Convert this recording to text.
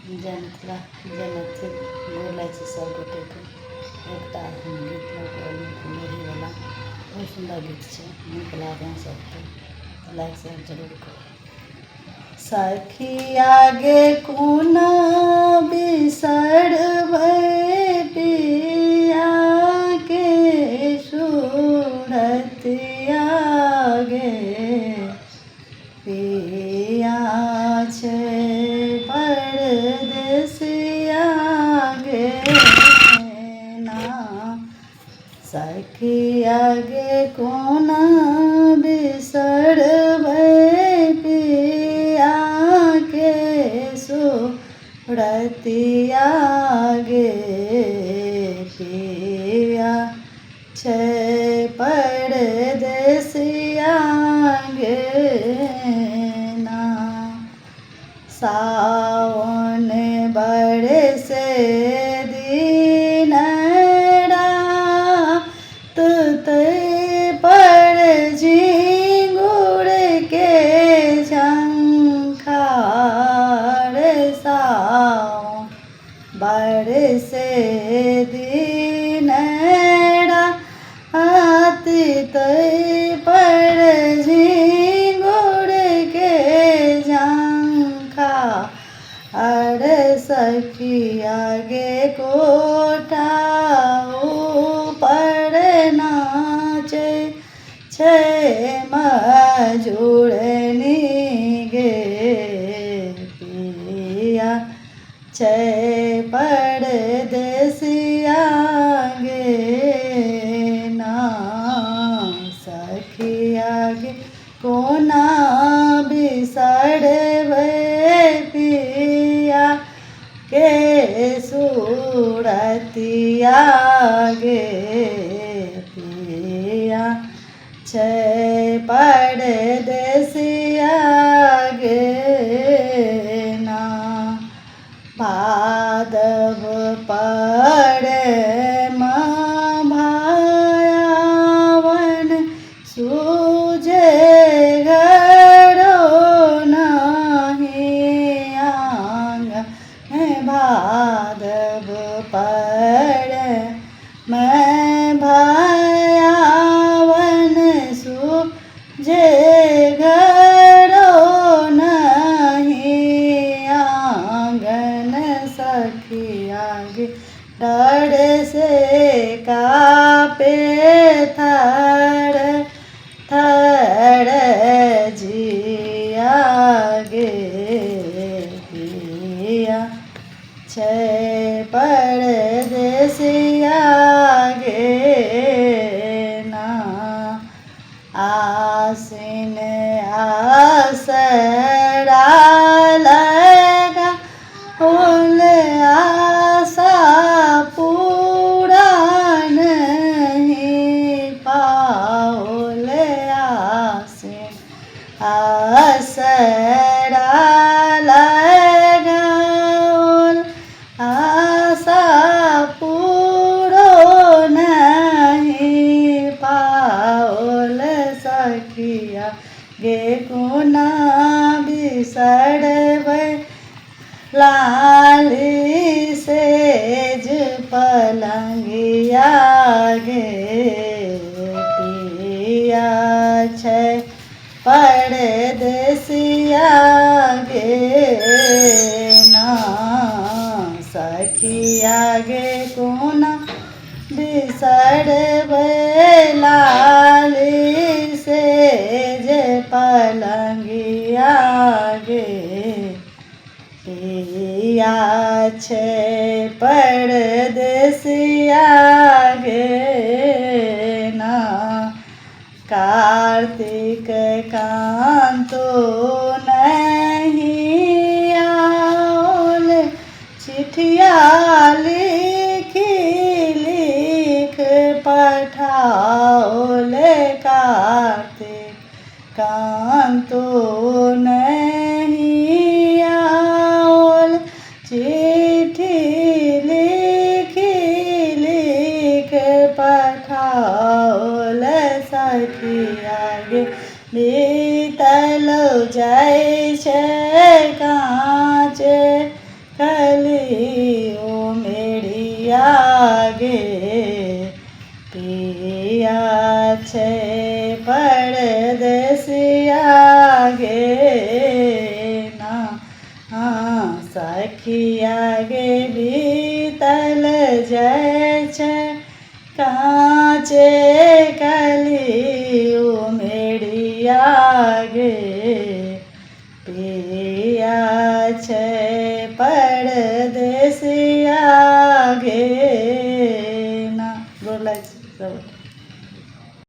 जनतला जनत बोलायचे सबगोटे के एकटा गीत मेहरीवाला बहुत सुंदर गीत है, नीक लागल सबके, लाइक शेयर जरूर करू। सखी आगे कोना बिसरबै पिया के सूरत आगे पिया छै परदेसिया गे ना। सखी आगे कोना बिसरबै पिया के सूरतिया गे पिया छै परदेसिया गे ना। सावन बरसे दिन रात पर झिंगुर के झंखार सावन बरसे दिन रात पर झिंगुर के झंखार सखी आगे कोठा ऊपर नाचे छै मजूरनी गे पिया छै परदेसिया गे ना। सखी आगे कोना बिसरबै पिया के सूरतिया गे पिया छै परदेसिया गे ना। भादव पर भयावन सूझे घरो नहीं आंगन भादव पर भयावन सूझे घरो नहीं आंगन सखी आगे डर से कापे थर थर जिया गे पिया छै परदेसिया गे ना। आसिन आसरा लगा फूल आशा पूरा नहीं पाओल आसिन आसरा लगाओल आशा पूरो नहीं पाओल सखिया गे कोना बिसरबै लाली सेज पलंगिया गे पिया छै परदेसिया गे ना। सखी आगे कोना बिसरबै लाली सेज पलंगिया गे पिया छै परदेसिया गे ना। कार्तिक कांतो नहीं आओल चिठिया लिखी लिख पठाओल कार्तिक कांतो नहीं आओल चिट्ठी लिखी लिख पठाओल सखी आगे बीतल जय गे पिया छे परदेसिया गे ना सखिया गे बीतल जाय छे काचे कली उमेरिया गे पिया छे परदेसिया